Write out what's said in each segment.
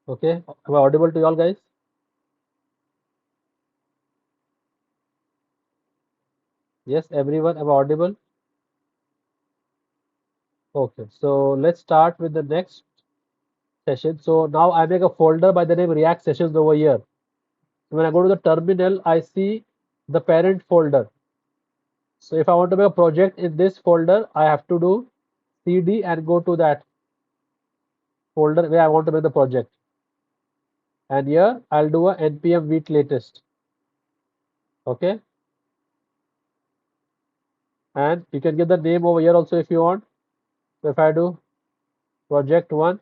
Okay, am I audible to you all guys? Yes, everyone, am I audible? Okay, so let's start with the next session. So now I make a folder by the name React Sessions over here. When I go to the terminal, I see the parent folder. So if I want to make a project in this folder, I have to do cd and go to that folder where I want to make the project. And here I'll do a npm vite latest. Okay, and you can get the name over here also if you want. So if I do project one,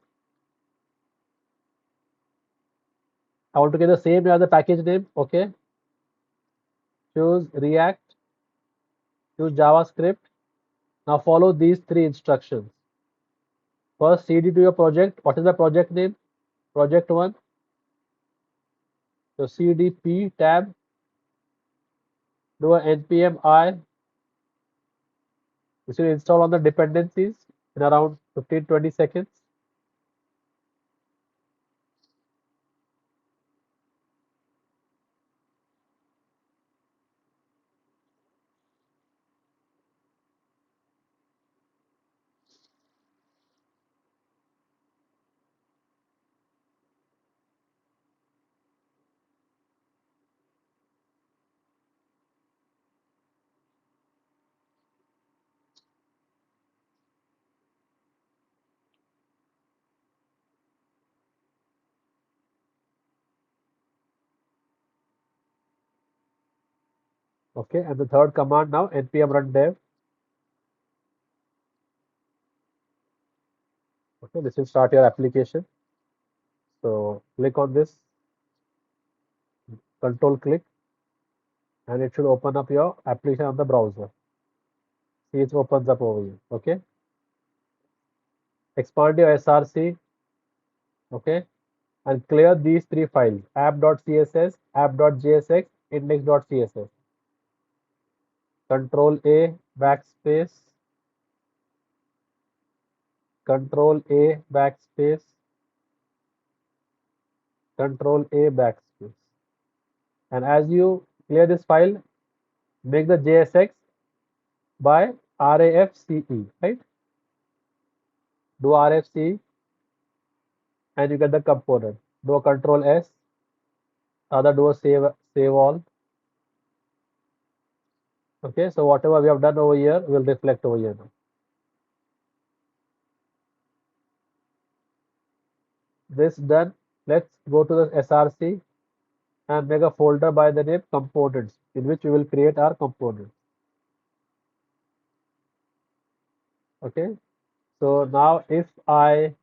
I want to get the same as the package name. Okay, choose React, choose JavaScript. Now follow these three instructions. First, cd to your project. What is the project name? Project one. So cdp tab, do a npm I. This will install on the dependencies in around 15-20 seconds. Okay, and the third command now, npm run dev. Okay, this will start your application. So click on this, control click, and it should open up your application on the browser. See, it opens up over here. Okay, expand your src. Okay, and clear these three files: app.css, app.jsx, index.css. Control A, backspace, Control A, backspace, Control A, backspace. And as you clear this file, make the JSX by RAFCE, right? Do RFC and you get the component. Do a Control S, other do a save all. Okay, so whatever we have done over here will reflect over here now. This done, let's go to the SRC and make a folder by the name components in which we will create our components. Okay, so now if I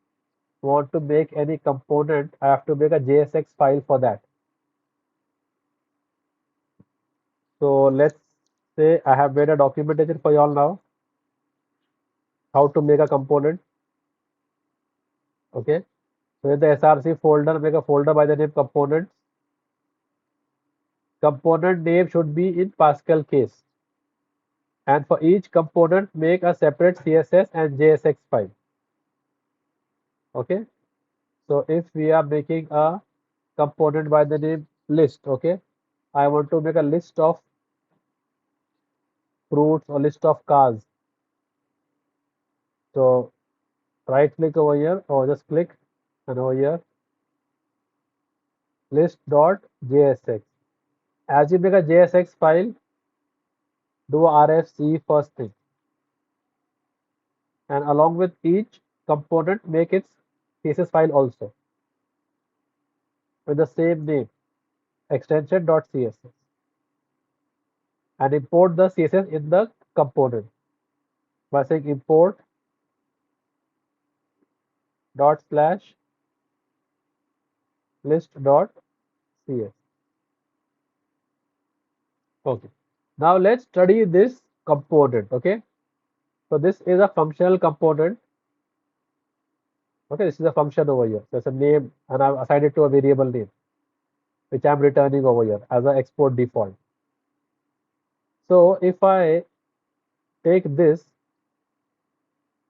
want to make any component, I have to make a JSX file for that. So let's say I have made a documentation for you all now, how to make a component. Okay, so in the SRC folder, make a folder by the name components. Component name should be in Pascal case. And for each component, make a separate CSS and JSX file. Okay, so if we are making a component by the name list, okay, I want to make a list of fruits or list of cars. So right click over here or just click and over here list.jsx. As you make a JSX file, do RFC first thing, and along with each component make its CSS file also with the same name, extension.css, and import the CSS in the component by saying import dot slash list.cs. Okay, now let's study this component. Okay, so this is a functional component. Okay, this is a function over here. There's a name, and I've assigned it to a variable name, which I'm returning over here as an export default. So if I take this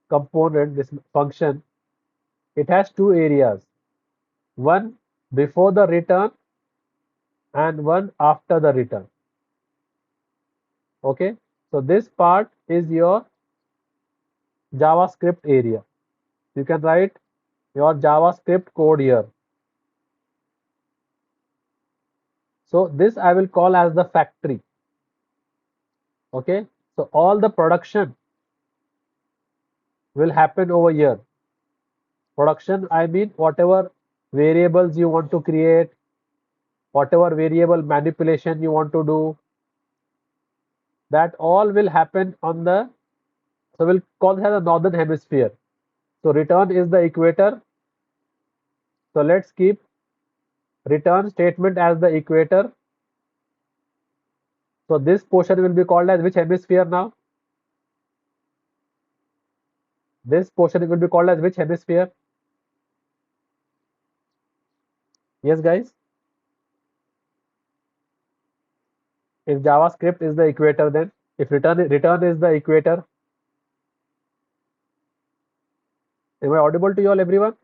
component, this function, it has two areas. one before the return and one after the return. Okay, so this part is your JavaScript area. You can write your JavaScript code here. So this I will call as the factory. Okay, so all the production will happen over here. Production, I mean whatever variables you want to create, whatever variable manipulation you want to do, that all will happen on the, so we'll call this as the northern hemisphere. So return is the equator. So let's keep return statement as the equator. So this portion will be called as which hemisphere now? This portion will be called as which hemisphere? Yes, guys. If JavaScript is the equator, then if return is the equator, am I audible to you all, everyone?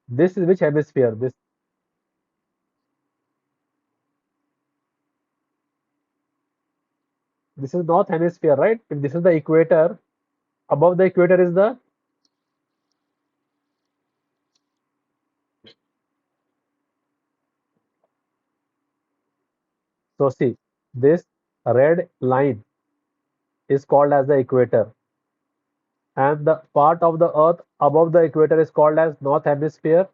This is which hemisphere? This is north hemisphere, right? If this is the equator, above the equator is the, so see, this red line is called as the equator, and the part of the earth above the equator is called as north hemisphere.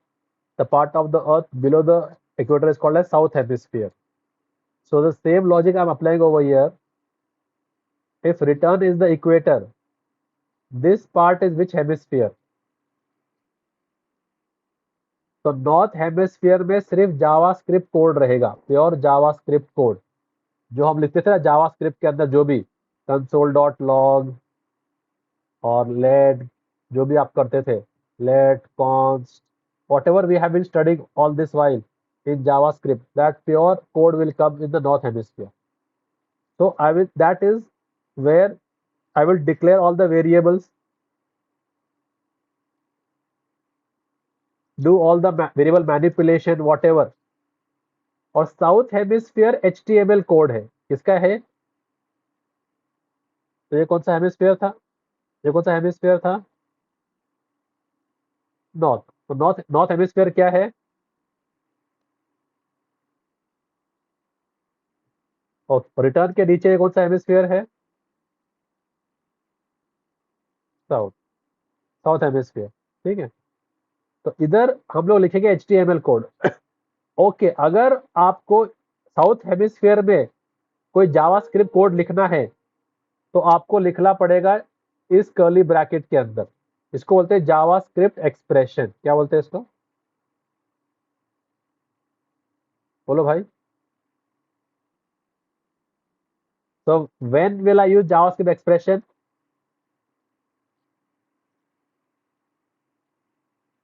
The part of the earth below the equator is called as south hemisphere. So the same logic I'm applying over here. If return is the equator, this part is which hemisphere? तो north hemisphere में सिर्फ JavaScript code रहेगा, pure JavaScript code जो हम लिखते थे ना JavaScript के अंदर, जो भी कंसोल डॉट लॉग और लेट, जो भी आप करते थे, let const, whatever we have been studying all this while in JavaScript, that pure code will come in the north hemisphere. So that is where I will declare all the variables, do all the variable manipulation, whatever. और south hemisphere HTML code है, किसका है? तो ये कौन सा hemisphere था? ये कौन सा हेमिस्फीयर था? नॉर्थ। तो नॉर्थ हेमिस्फीयर क्या है? और रिटर्न के नीचे कौन सा हेमिस्फीयर है? South, south hemisphere. ठीक है, तो इधर हम लोग लिखेंगे HTML कोड। ओके, अगर आपको साउथ हेमिस्फीयर में कोई जावास्क्रिप्ट कोड लिखना है तो आपको लिखना पड़ेगा इस कर्ली ब्रैकेट के अंदर। इसको बोलते हैं जावास्क्रिप्ट एक्सप्रेशन। क्या बोलते हैं इसको? बोलो भाई। तो when will I use JavaScript expression?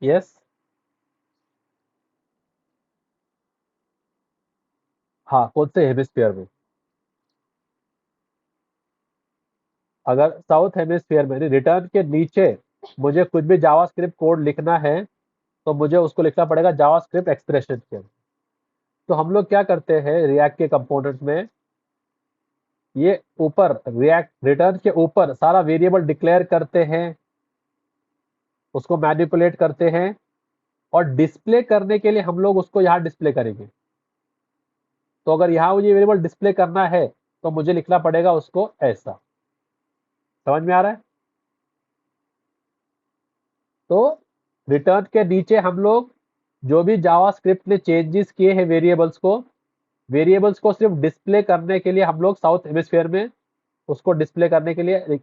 Yes, हाँ, कौन से हेमिस्फीयर में? अगर साउथ हेमिस्फीयर में रिटर्न के नीचे मुझे कुछ भी जावास्क्रिप्ट कोड लिखना है तो मुझे उसको लिखना पड़ेगा जावास्क्रिप्ट एक्सप्रेशन के अंदर। तो हम लोग क्या करते हैं रिएक्ट के कंपोनेंट में, ये ऊपर रिएक्ट रिटर्न के ऊपर सारा वेरिएबल डिक्लेयर करते हैं, उसको मैनिपुलेट करते हैं, और डिस्प्ले करने के लिए हम लोग उसको यहाँ डिस्प्ले करेंगे। तो अगर यहाँ मुझे वेरिएबल डिस्प्ले करना है तो मुझे लिखना पड़ेगा उसको ऐसा। समझ में आ रहा है? तो रिटर्न के नीचे हम लोग जो भी जावास्क्रिप्ट ने चेंजेस किए हैं वेरिएबल्स को सिर्फ डिस्प्ले करने के लिए हम लोग साउथ हेमिस्फीयर में उसको डिस्प्ले करने के लिए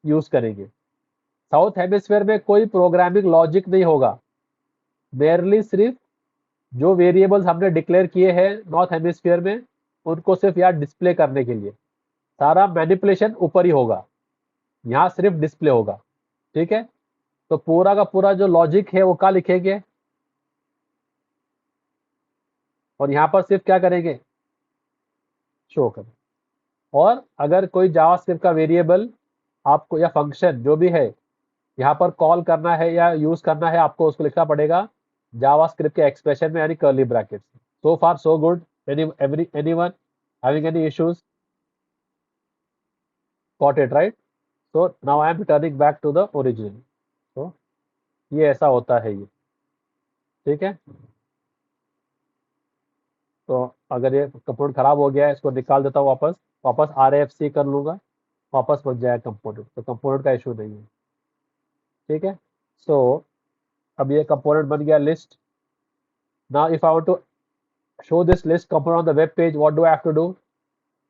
यूज करेंगे। साउथ हेमिस्फीयर में कोई प्रोग्रामिंग लॉजिक नहीं होगा, मेयरली सिर्फ जो वेरिएबल्स हमने डिक्लेयर किए हैं नॉर्थ हेमिस्फीयर में उनको सिर्फ यहाँ डिस्प्ले करने के लिए, सारा मैनिपुलेशन ऊपर ही होगा, यहाँ सिर्फ डिस्प्ले होगा। ठीक है, तो पूरा का पूरा जो लॉजिक है वो क्या लिखेंगे और यहाँ पर सिर्फ क्या करेंगे, शो करें। और अगर कोई जावास्क्रिप्ट का वेरिएबल आपको या फंक्शन जो भी है यहाँ पर कॉल करना है या यूज करना है आपको उसको लिखना पड़ेगा जावास्क्रिप्ट के एक्सप्रेशन में यानी curly bracket. So far so good. Anyone having any issues? Got it right? So now I am returning back to the origin. तो ये ऐसा होता है ये, ठीक है। तो अगर ये कंपोनेंट खराब हो गया है इसको निकाल देता हूँ वापस, वापस RFC कर लूंगा, वापस बन जाएगा कंपोनेंट, तो कंपोनेंट का इशू नहीं है, ठीक है। सो अब ये कंपोनेंट बन गया list. Now if I want to show this list component on the web page, what do I have to do?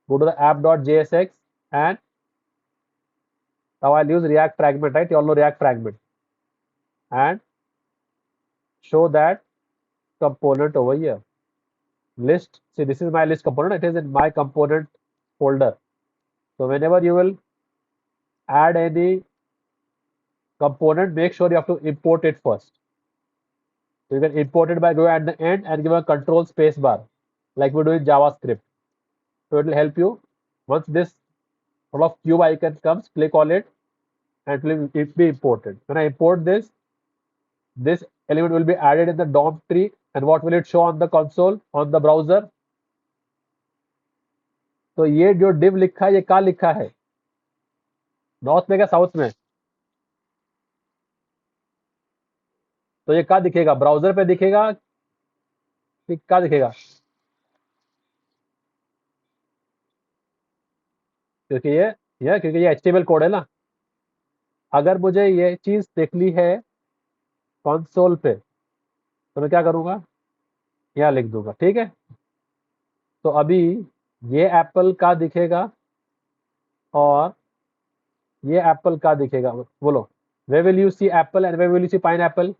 Go to the app.jsx and now I'll use React fragment, right? You all know React fragment, and show that component over here. List, see this is my list component, it is in my component folder. So whenever you will add any component, make sure you have to import it first. So you can import it by going at the end and give a control space bar like we do in JavaScript. So it will help you. Once this sort of cube icon comes, click on it and it will be imported. When I import this, this element will be added in the DOM tree, and what will it show on the console on the browser? तो ये जो div लिखा है ये कहाँ लिखा है, north में क्या साउथ में? तो ये कहाँ दिखेगा, ब्राउजर पे दिखेगा कि कहाँ दिखेगा? क्योंकि ये HTML कोड है ना। अगर मुझे ये चीज देखनी है कंसोल पे तो मैं क्या करूंगा, यहाँ लिख दूंगा, ठीक है। तो अभी ये एप्पल का दिखेगा और ये एप्पल का दिखेगा, बोलो where will you see apple and where will you see pineapple?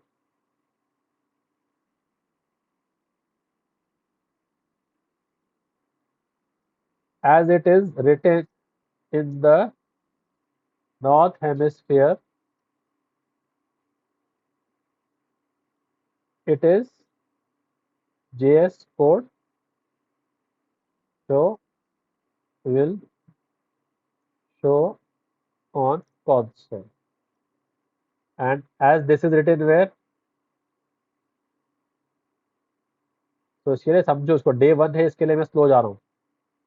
As it is written in the north hemisphere, it is JS code, so will show on console. And as this is written where, तो इसके लिए समझो, उसको day 1 है इसके लिए मैं slow जा रहा हूँ।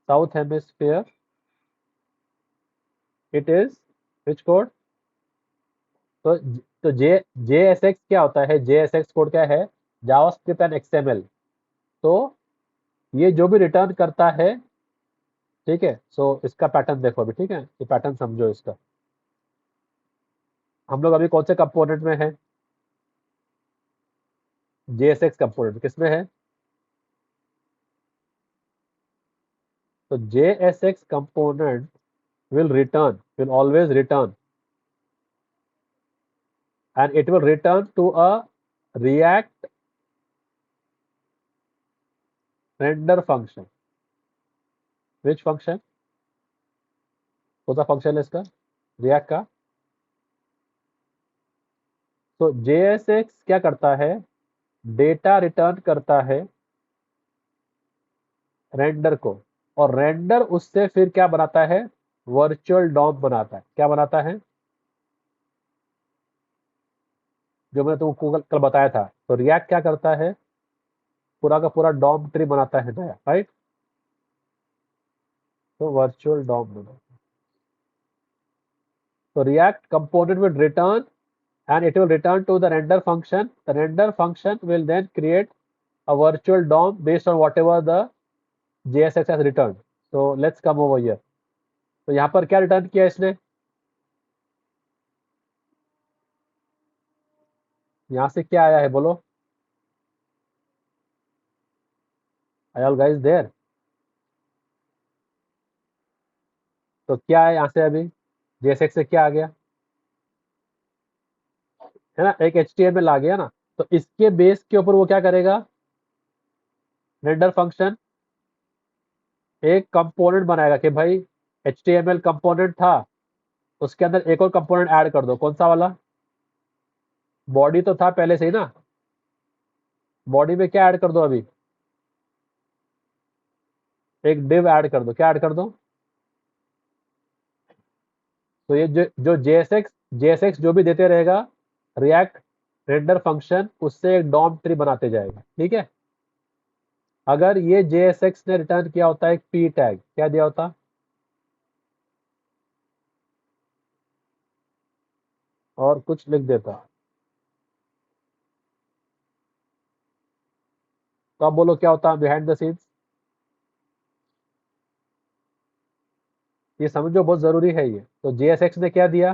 South hemisphere, it is which code? तो तो JSX क्या होता है, JSX कोड क्या है, जावास्क्रिप्ट एंड XML। तो ये जो भी रिटर्न करता है, ठीक है। सो इसका पैटर्न देखो अभी, ठीक है, ये पैटर्न समझो इसका। हम लोग अभी कौन से कंपोनेंट में है, JSX कंपोनेंट किसमें है? तो JSX component will always return, and it will return to a React render function. Which function? कौन सा फंक्शन है इसका, React का? तो JSX क्या करता है, डेटा रिटर्न करता है रेंडर को, और रेंडर उससे फिर क्या बनाता है, वर्चुअल डॉम बनाता है। क्या बनाता है, जो मैंने तुमको कल बताया था। तो रिएक्ट क्या करता है, पूरा का पूरा डॉम ट्री बनाता है नया, राइट। तो वर्चुअल डॉम बनाता है। तो react component will return and it will return to the render function. The render function will then create a virtual DOM based on whatever the JSX has returned. So let's come over here. तो यहाँ पर क्या return किया इसने, यहाँ से क्या आया है बोलो, are all guys there? तो क्या है यहाँ से अभी, JSX से क्या आ गया, है ना, एक HTML आ गया ना। तो इसके बेस के ऊपर वो क्या करेगा, रेंडर फंक्शन एक कंपोनेंट बनाएगा कि भाई HTML कंपोनेंट था, उसके अंदर एक और कंपोनेंट ऐड कर दो। कौन सा वाला, बॉडी तो था पहले से ही ना, बॉडी में क्या ऐड कर दो अभी, एक डिव ऐड कर दो। क्या ऐड कर दो, तो ये जो JSX JSX जो भी देते रहेगा, रिएक्ट रेंडर फंक्शन उससे एक डॉम ट्री बनाते जाएगा, ठीक है। अगर ये JSX ने रिटर्न किया होता है एक पी टैग, क्या दिया होता, और कुछ लिख देता, तो अब बोलो क्या होता बिहाइंड द सीन्स। ये समझो, बहुत जरूरी है ये। तो JSX ने क्या दिया,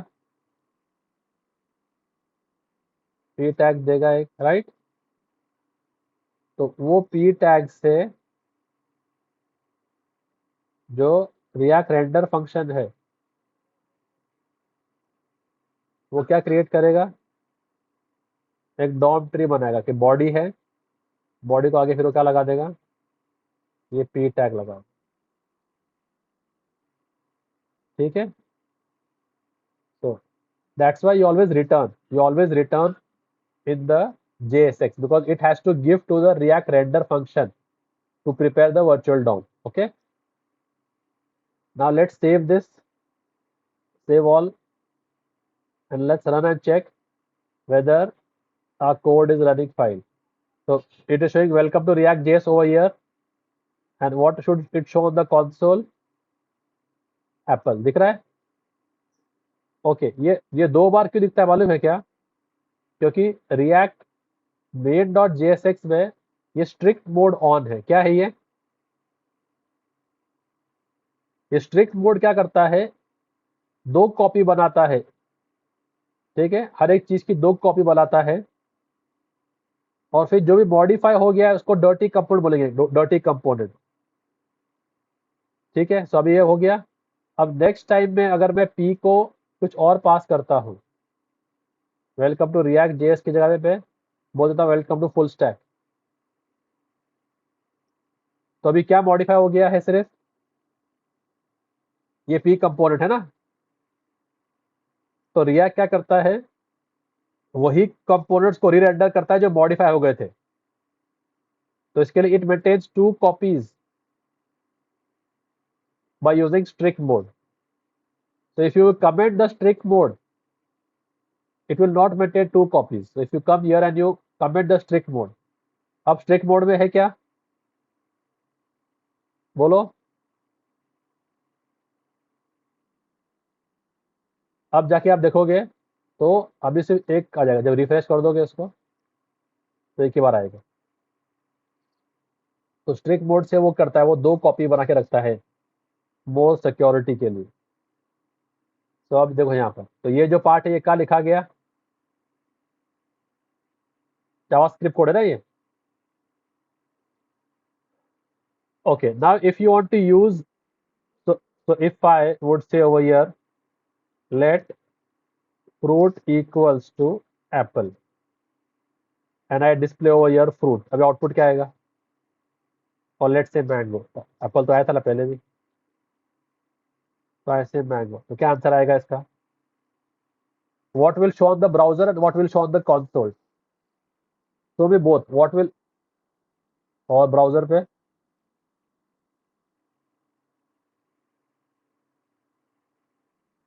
पी टैग देगा एक, राइट। तो वो पी टैग से जो रिएक्ट रेंडर फंक्शन है वो क्या क्रिएट करेगा, एक डॉम ट्री बनाएगा कि बॉडी है, बॉडी को आगे फिर वो क्या लगा देगा, ये पी टैग लगा, ठीक है। तो that's why you always return in the JSX because it has to give to the React render function to prepare the virtual DOM. Okay. Now let's save this, save all, and let's run and check whether our code is running fine. So it is showing welcome to React.js over here. And what should it show on the console? Apple दिख रहा है। Okay, ये दो बार क्यों दिखता है मालूम है क्या, क्योंकि React main.jsx में ये स्ट्रिक्ट मोड ऑन है। क्या है ये स्ट्रिक्ट मोड क्या करता है, दो कॉपी बनाता है, ठीक है, हर एक चीज की दो कॉपी बनाता है, और फिर जो भी मॉडिफाई हो गया है उसको डर्टी कंपोनेंट बोलेंगे, डर्टी कंपोनेंट, ठीक है। सो अभी ये हो गया। अब नेक्स्ट टाइम में अगर मैं पी को कुछ और पास करता हूँ, वेलकम टू रिएक्ट जेएस की जगह पे बोल देता हूँ वेलकम टू फुल स्टैक, तो अभी क्या मॉडिफाई हो गया है, सिर्फ ये पी कंपोनेंट है ना। तो रिएक्ट क्या करता है, वही कंपोनेंट्स को रीरेंडर करता है जो मॉडिफाई हो गए थे। तो इसके लिए it maintains two copies by using strict mode. So if you commit the strict mode, it will not maintain two copies. So if you come here and you commit the strict mode, अब strict mode में है क्या, बोलो। अब जाके आप देखोगे तो अभी सिर्फ एक आ जाएगा, जब रिफ्रेश कर दोगे इसको तो एक ही बार आएगा। तो स्ट्रिक्ट मोड से वो करता है, वो दो कॉपी बना के रखता है मोर सिक्योरिटी के लिए। तो अब देखो यहाँ पर, तो ये जो पार्ट है ये क्या लिखा गया, जावास्क्रिप्ट कोड है ना ये। Okay, now if you want to use, so if I would say over here, let fruit equals to apple and I display over here fruit, अभी आउटपुट क्या आएगा, और लेट्स से मैंगो, एप्पल तो आया था ना पहले भी, तो ऐसे मैंगो, तो क्या आंसर आएगा इसका, what will show on the browser and what will show on the console, so भी both what will, और ब्राउजर पे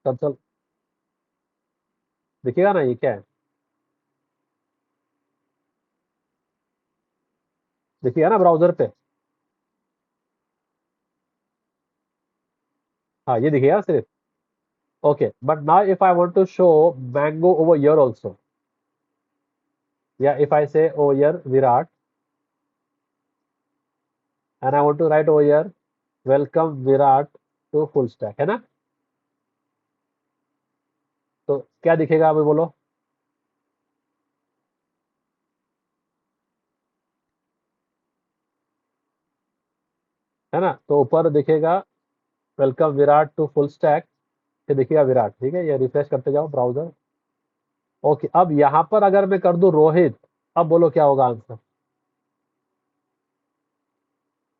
कंसोल दिखेगा ना, ये क्या है, दिखेगा ना ब्राउजर पे, हाँ ये दिखेगा सिर्फ। Okay, but now if I want to show mango over here also, या if I say over here Virat and I want to write over here welcome Virat to full stack, है ना, तो क्या दिखेगा अभी बोलो, है ना। तो ऊपर दिखेगा welcome Virat to full stack, फिर दिखेगा विराट, ठीक है। ये रिफ्रेश करते जाओ ब्राउजर। ओके, अब यहाँ पर अगर मैं कर दूं रोहित, अब बोलो क्या होगा आंसर,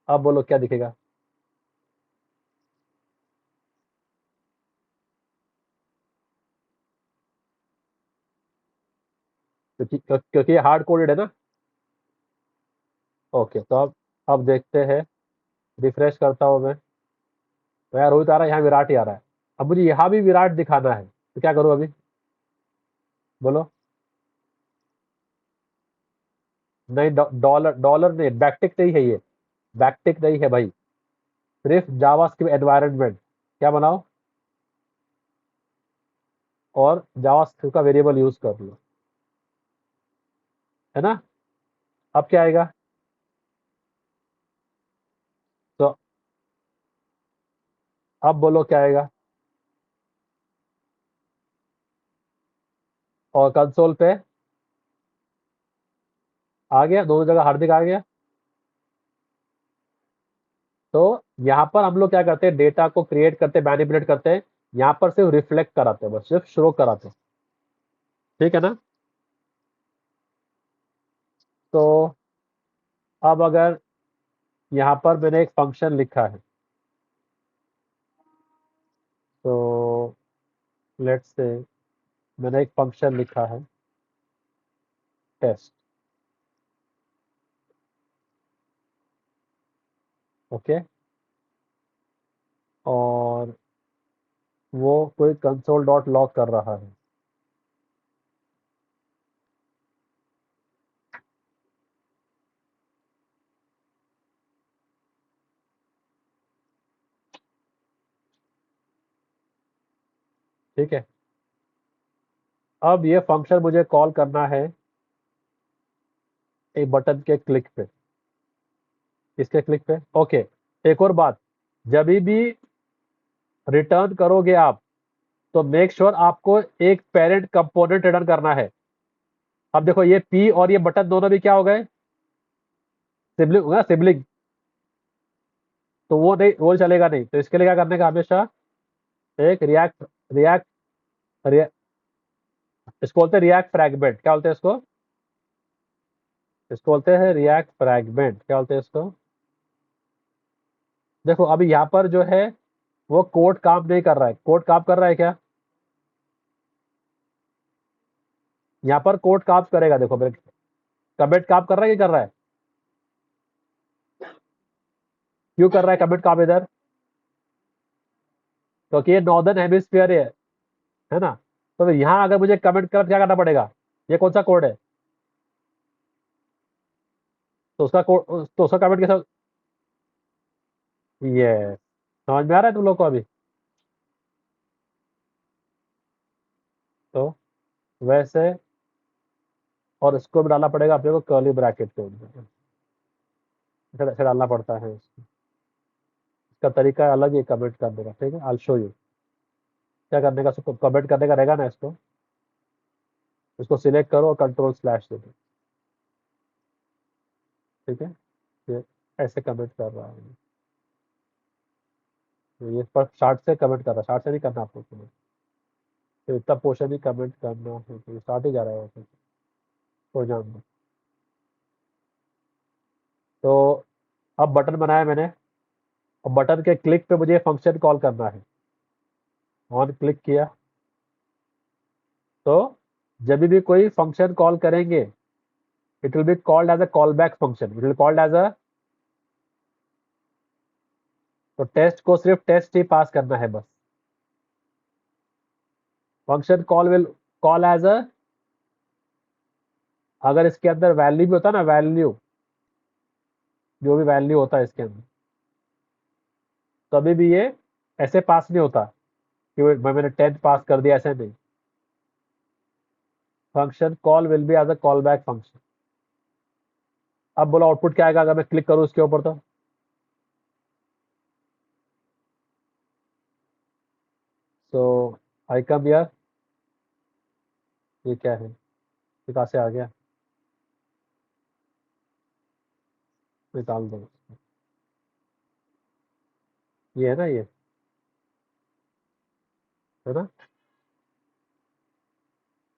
अब बोलो क्या दिखेगा, क्योंकि ये हार्ड कोडेड है ना। ओके, तो अब देखते हैं, रिफ्रेश करता हूँ मैं, तो यार रोहित आ रहा है, यहाँ विराट ही आ रहा है। अब मुझे यहाँ भी विराट दिखाना है, तो क्या करूँ अभी, बोलो। नहीं, डॉलर डॉलर नहीं, बैकटिक नहीं है ये। बैकटिक नहीं है भाई। सिर्फ जावास्क्रिप्ट एनवायरनमेंट। क्या बनाओ? और जावास्क्रिप्ट का वेरिएबल यूज कर लो। है ना? अब क्या आएगा? तो अब बोलो क्या आएगा? और कंसोल पे आ गया, दोनों जगह हार्दिक आ गया। तो यहाँ पर हम लोग क्या करते हैं, डेटा को क्रिएट करते हैं, मैनिपुलेट करते हैं। यहाँ पर सिर्फ रिफ्लेक्ट कराते हैं, बस सिर्फ शो कराते हैं। ठीक है ना? तो अब अगर यहाँ पर मैंने एक फंक्शन लिखा है, तो लेट्स से मैंने एक फंक्शन लिखा है, टेस्ट। ओके। और वो कोई कंसोल डॉट लॉग कर रहा है। ठीक है। अब ये फंक्शन मुझे कॉल करना है एक बटन के क्लिक पे। किसके क्लिक पे? ओके। एक और बात, जब भी रिटर्न करोगे आप, तो मेक श्योर आपको एक पेरेंट कंपोनेंट रिटर्न करना है। अब देखो, ये पी और ये बटन दोनों भी क्या हो गए? सिबलिंग होगा, सिबलिंग। तो वो नहीं, वो चलेगा नहीं। तो इसके लिए क्या करने का हमेशा, एक रिएक्ट रिएक्ट इसको बोलते हैं रिएक्ट फ्रैगमेंट। क्या बोलते हैं इसको? इसको बोलते हैं रिएक्ट फ्रैगमेंट। क्या बोलते हैं इसको? देखो अभी यहाँ पर जो है, वो कोड काम नहीं कर रहा है। कोड काम कर रहा है क्या? यहाँ पर कोड काम करेगा, देखो मेरे। कमेंट काम कर रहा है कि कर रहा है? क्यों कर रहा है कमेंट काम इधर? क्योंकि ये नॉर्दर्न हेमिस्फीयर है ना? तो फिर यहाँ अगर मुझे कमेंट कर, क्या करना पड़ेगा? ये कौन सा कोड है? तो उसका कोड, तो उसका कमेंट कैसे? ये समझ में आ रहा है तुम लोग को अभी? तो वैसे, और इसको भी डालना पड़ेगा अपने को कर्ली ब्रैकेट के अंदर। ऐसे डालना पड़ता है इसको। इसका तरीका अलग ही कमेंट करने का। ठीक है, आई शो यू क्या करने का। इसको कमेंट करने का रहेगा ना, इसको इसको सिलेक्ट करो और कंट्रोल स्लैश दे दो। ठीक है, ये ऐसे कमेंट कर रहा है। ये पर शार्ट से कमेंट कर रहा है, शार्ट से नहीं करना आपको कमेंट। तो इतना पोर्शन ही कमेंट करना है, तो स्टार्ट ही जा रहा है वैसे। तो जान दो। तो अब बटन बनाया मैंने, और बटन के क्लिक पे मुझे फंक्शन कॉल करना है। ऑन क्लिक किया, तो जब भी कोई फंक्शन कॉल करेंगे, it will be called as a call back function. It will called as a, तो टेस्ट को सिर्फ टेस्ट ही पास करना है बस। Function call will call as a, अगर इसके अंदर वैल्यू भी होता है ना, वैल्यू, जो भी वैल्यू होता है इसके अंदर, तभी भी ये ऐसे पास नहीं होता कि मैंने 10 पास कर दिया, ऐसे नहीं। Function call will be as a call back function. अब बोलो आउटपुट क्या आएगा अगर मैं क्लिक करूं इसके ऊपर? तो सो आई कम हियर। ये क्या है? ये कहाँ से आ गया? निकाल दो। ये है ना, ये है ना?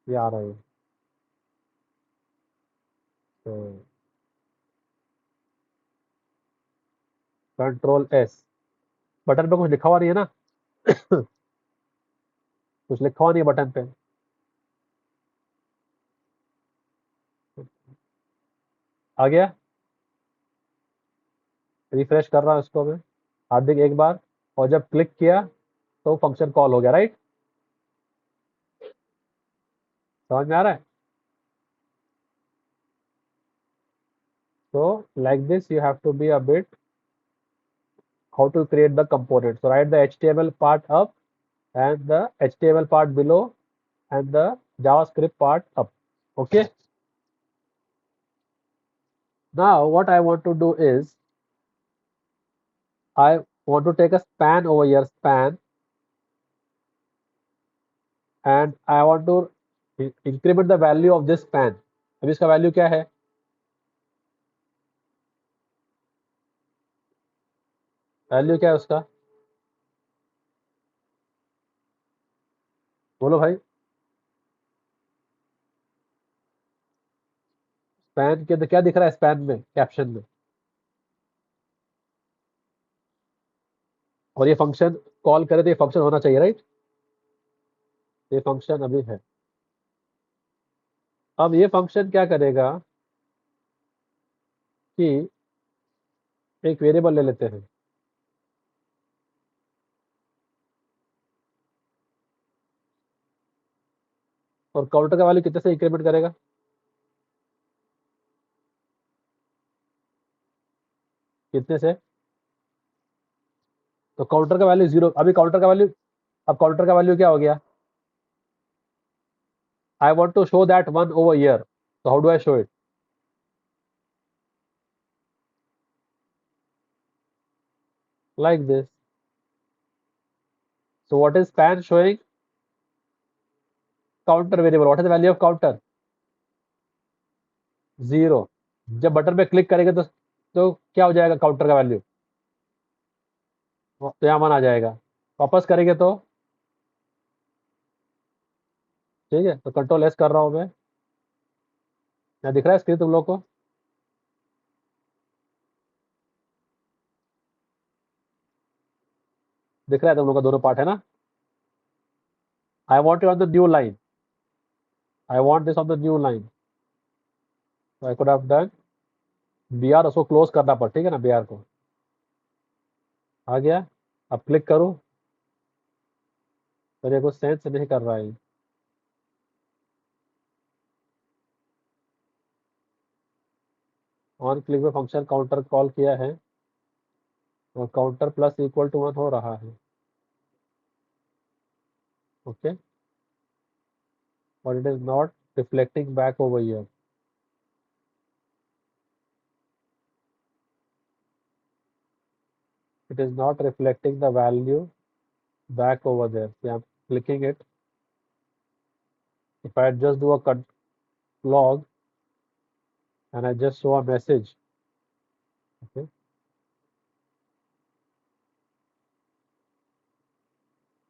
ये आ रहा है। तो कंट्रोल एस। बटन पे कुछ लिखा हुआ नहीं है ना? कुछ लिखा हुआ नहीं है बटन पे। आ गया। रिफ्रेश कर रहा हूँ इसको मैं, हार्दिक एक बार। और जब क्लिक किया, तो फंक्शन कॉल हो गया, राइट? समझ में आ रहा है? So like this, you have to be a bit how to create the component. So write the HTML part up and the HTML part below and the JavaScript part up. Okay. Now what I want to do is I want to take a span over here, span, and I want to increment the value of this span. अब इसका value क्या है? Value क्या है उसका? बोलो भाई। Span के अंदर क्या दिख रहा है स्पैन में, कैप्शन में? और ये फंक्शन कॉल करे तो ये फंक्शन होना चाहिए, राइट? ये फंक्शन अभी है। अब ये फंक्शन क्या करेगा कि एक वेरिएबल ले लेते हैं और काउंटर का वैल्यू कितने से इंक्रीमेंट करेगा? कितने से? तो काउंटर का वैल्यू 0। अभी काउंटर का वैल्यू, अब काउंटर का वैल्यू क्या हो गया? I want to show that one over here, so how do I show it? Like this. So what is span showing? Counter variable. What is the value of counter? 0। जब button पे click करेंगे तो क्या हो जाएगा counter का value? तो यहाँ मान आ जाएगा। वापस करेंगे तो ठीक है। तो कंट्रोल एस कर रहा हूँ मैं। यहाँ दिख रहा है स्क्रीन तुम लोग को? दिख रहा है तुम लोग का दोनों पार्ट है ना? I want on the new line, I want this on the new line. I could have done B R, उसको क्लोज करना पड़, ठीक है ना, बी आर को। आ गया। अब क्लिक करूँ तो ये कुछ सेंस नहीं कर रहा है। ऑन क्लिक में फंक्शन काउंटर कॉल किया है और काउंटर प्लस इक्वल टू 1 हो रहा है। Okay, but it is not reflecting back over here. It is not reflecting the value back over there. See, I'm clicking it. If I just do a log and I just show a message, okay,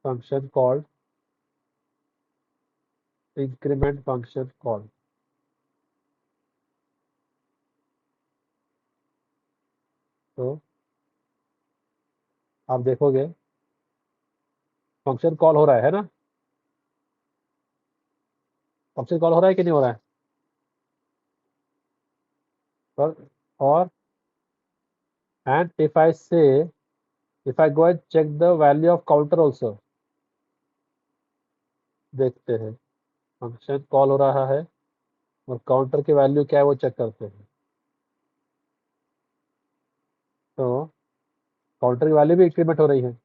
function called increment function called. तो आप देखोगे function call हो रहा है ना? Function call हो रहा है कि नहीं हो रहा है? और and if I say, if I go and check the value of counter also, देखते हैं फंक्शन कॉल हो रहा है और काउंटर की वैल्यू क्या है वो चेक करते हैं। तो काउंटर की वैल्यू भी इंक्रीमेंट हो रही है,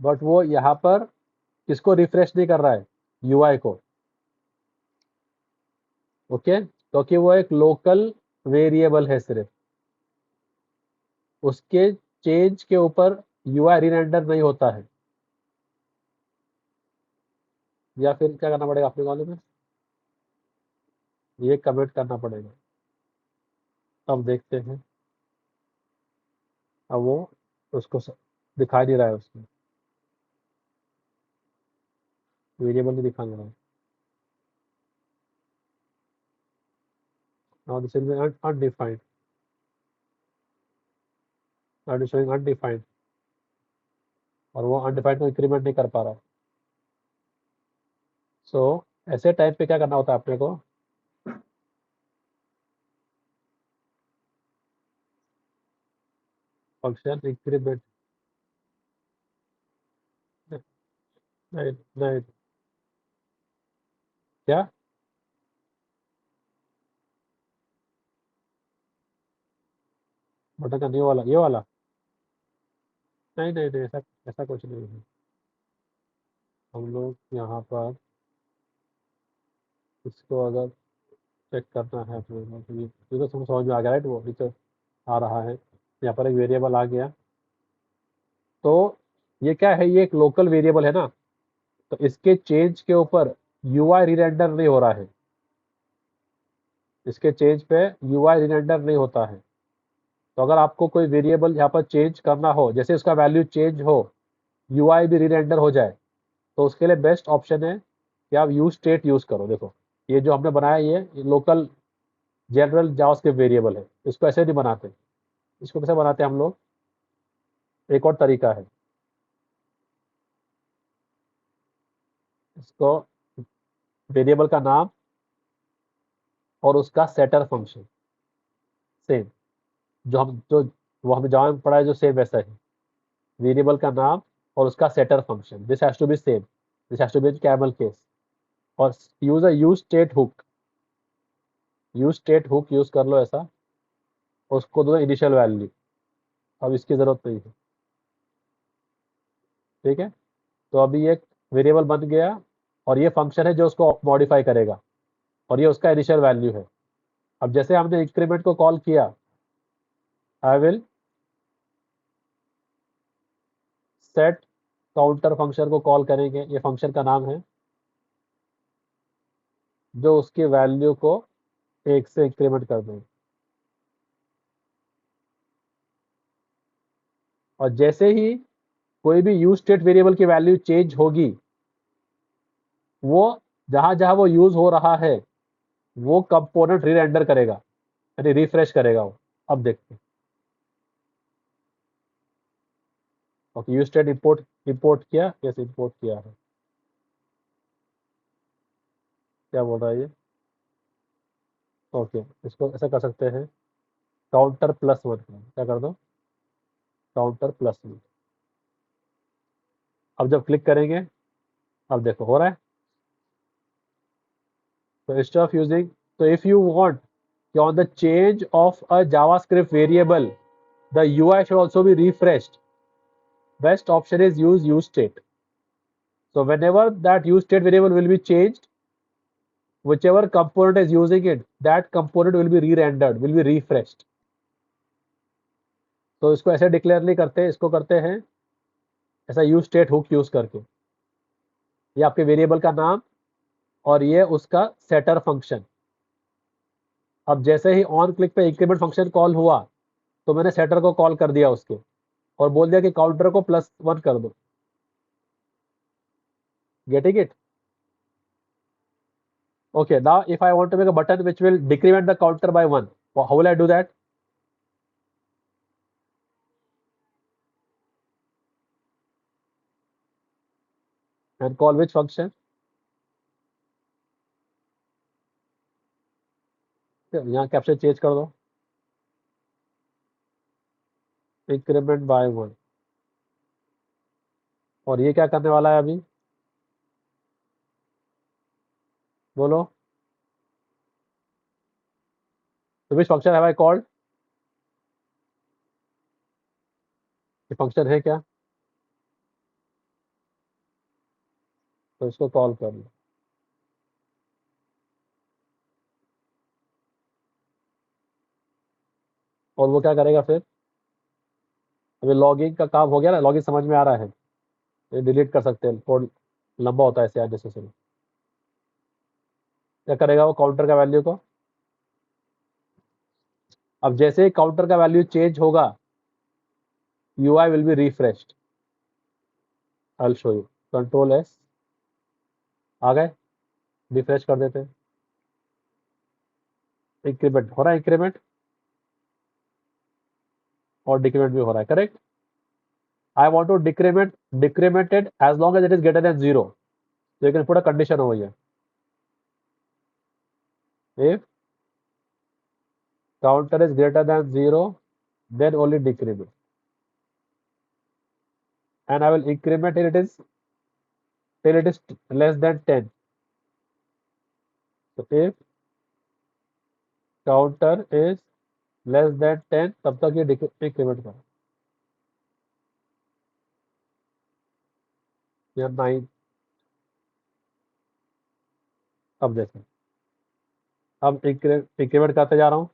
बट वो यहाँ पर किसको रिफ्रेश नहीं कर रहा है? यूआई को। ओके, क्योंकि वो एक लोकल वेरिएबल है सिर्फ, उसके चेंज के ऊपर यूआई रीरेंडर नहीं होता है। या फिर क्या करना पड़ेगा अपने कॉलेज में? ये कमेंट करना पड़ेगा। अब देखते हैं। अब वो उसको दिखाई नहीं रहा है, उसमें वेरिएबल नहीं दिखा रहा है। Now this is undefined, not showing undefined, और वो अनडिफाइंड को इंक्रीमेंट नहीं कर पा रहा। सो ऐसे टाइम पे क्या करना होता है अपने को? फंक्शन इंक्रीमेंट, नहीं नहीं, क्या? बटन का न्यू वाला, ये वाला? नहीं नहीं नहीं, ऐसा ऐसा कुछ नहीं है। हम लोग यहाँ पर इसको अगर चेक करना है तो ये तो तुम समझ में आ गया, राइट? वो नीचे आ रहा है, यहाँ पर एक वेरिएबल आ गया। तो ये क्या है, ये एक लोकल वेरिएबल है ना, तो इसके चेंज के ऊपर यूआई रीरेंडर नहीं हो रहा है, इसके चेंज पे यूआई रीरेंडर नहीं होता है। तो अगर आपको कोई वेरिएबल यहाँ पर चेंज करना हो, जैसे उसका वैल्यू चेंज हो, यूआई भी रीरेंडर हो जाए, तो उसके लिए बेस्ट ऑप्शन है कि आप यूज स्टेट यूज करो। देखो ये जो हमने बनाया, ये लोकल जनरल जावास्क्रिप्ट वेरिएबल है, इसको ऐसे नहीं बनाते। इसको कैसे बनाते हैं हम लोग, एक और तरीका है। इसको वेरिएबल का नाम और उसका सेटर फंक्शन सेम, जो हम जो वो हमें जावा में पढ़ा है, जो सेम वैसा है। वेरिएबल का नाम और उसका setter function, this has to be same, this has to be camel case. और use a use state hook, use state hook use कर लो ऐसा, उसको दो इनिशियल वैल्यू। अब इसकी जरूरत नहीं है, ठीक है? तो अभी एक वेरिएबल बन गया, और ये फंक्शन है जो उसको मॉडिफाई करेगा, और ये उसका इनिशियल वैल्यू है। अब जैसे हमने इंक्रीमेंट को कॉल किया, I will set counter function को कॉल करेंगे, ये फंक्शन का नाम है, जो उसकी वैल्यू को 1 से इंक्रीमेंट कर देंगे। और जैसे ही कोई भी यूज स्टेट वेरिएबल की वैल्यू चेंज होगी, वो जहां जहां वो यूज हो रहा है, वो कंपोनेंट री रेंडर करेगा, यानी रिफ्रेश करेगा वो। अब देखते हैं। Okay, use state import import किया, यस इंपोर्ट किया है। क्या बोल रहा है ये? ओके, इसको ऐसा कर सकते हैं, काउंटर प्लस वन, क्या कर दो, काउंटर प्लस वन। अब जब क्लिक करेंगे, अब देखो हो रहा है। तो इंस्टेड ऑफ यूजिंग, तो if you want on the change of a JavaScript variable, the UI should also be refreshed. Best option is use state. So whenever that use state variable will be changed, whichever component is using it, that component will be re-rendered, will be refreshed. तो इसको ऐसे declare नहीं करते, इसको करते हैं ऐसा use state hook use करके। ये आपके वेरिएबल का नाम और ये उसका सेटर फंक्शन। अब जैसे ही ऑन क्लिक पे इंक्रीमेंट फंक्शन कॉल हुआ, तो मैंने सेटर को कॉल कर दिया उसके, और बोल दिया कि काउंटर को +1 कर दो। Getting it? Okay, now if I want to make a button which will decrement the counter by 1, how will I do that? And call which function? यहाँ कैप्शन चेंज कर दो, इंक्रीमेंट बाय 1। और ये क्या करने वाला है अभी, बोलो? तो which function have I called? ये फंक्शन है क्या? तो इसको कॉल कर लो। और वो क्या करेगा फिर? अभी लॉगिंग का काम हो गया ना, लॉगिंग समझ में आ रहा है? ये डिलीट कर सकते हैं, कोड लंबा होता है ऐसे अननेसेसरी। क्या करेगा वो काउंटर का वैल्यू को? अब जैसे ही काउंटर का वैल्यू चेंज होगा, UI will be refreshed. I will show you, control S, आ गए, रिफ्रेश कर देते हैं। इंक्रीमेंट हो रहा है, इंक्रीमेंट और डिक्रीमेंट भी हो रहा है, correct? I want to decremented as long as it is greater than 0। तो you can put a condition over here. If counter is greater than 0, then only decrement. And I will increment till it is less than 10. तो if counter is less than 10 तब तक ये decrement करो, या 9। अब देखो, अब इंक्रीमेंट करते जा रहा हूँ,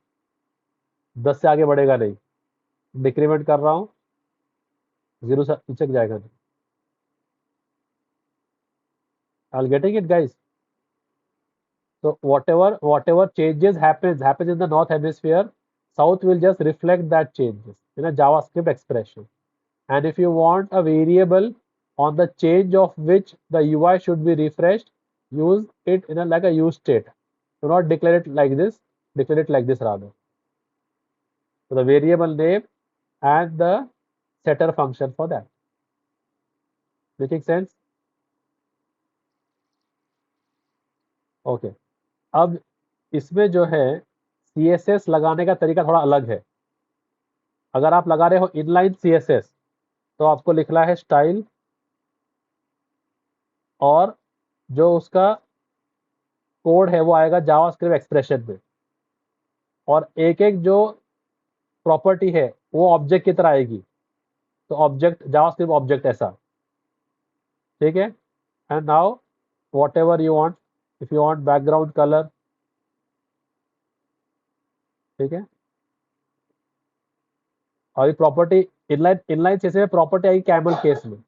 10 से आगे बढ़ेगा नहीं, डिक्रीमेंट कर रहा हूँ, 0 से नीचे जाएगा नहीं। I'll getting it, guys. So whatever changes happens in the north hemisphere, south will just reflect that changes in a JavaScript expression. And if you want a variable on the change of which the UI should be refreshed, use it in a like a use state. Do not declare it like this. Declare it like this rather. So the variable name and the setter function for that. Making sense? Okay. अब इसमें जो है CSS लगाने का तरीका थोड़ा अलग है। अगर आप लगा रहे हो इनलाइन CSS तो आपको लिखना है स्टाइल, और जो उसका कोड है वो आएगा जावास्क्रिप्ट एक्सप्रेशन में, और एक एक जो प्रॉपर्टी है वो ऑब्जेक्ट की तरह आएगी। तो ऑब्जेक्ट जावास्क्रिप्ट ऑब्जेक्ट ऐसा, ठीक है। And now what ever you want, if you want background colour, ठीक है। और ये प्रॉपर्टी इनलाइन इनलाइन CSS में प्रॉपर्टी आएगी कैमल केस में,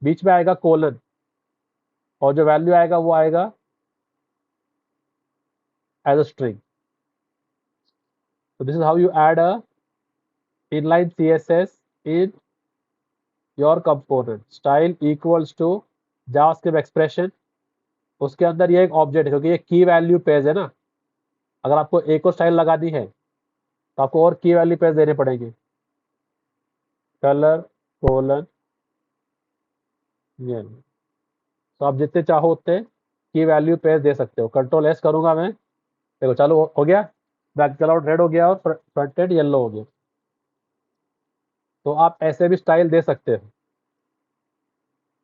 बीच में आएगा कोलन, और जो वैल्यू आएगा वो आएगा as a string. So this is how you add a inline CSS in your component. Style equals to JavaScript expression, उसके अंदर ये एक ऑब्जेक्ट है क्योंकि ये की वैल्यू पेज है ना। अगर आपको एक और स्टाइल लगानी है तो आपको और की वैल्यू पेज देने पड़ेंगे, कलर कोलन ये। तो आप जितने चाहो उतने की वैल्यू पेज दे सकते हो। कंट्रोल एस करूंगा मैं, देखो चालू हो गया, बैकग्राउंड रेड हो गया और फ्रंट एंड येलो हो गया। तो आप ऐसे भी स्टाइल दे सकते हो,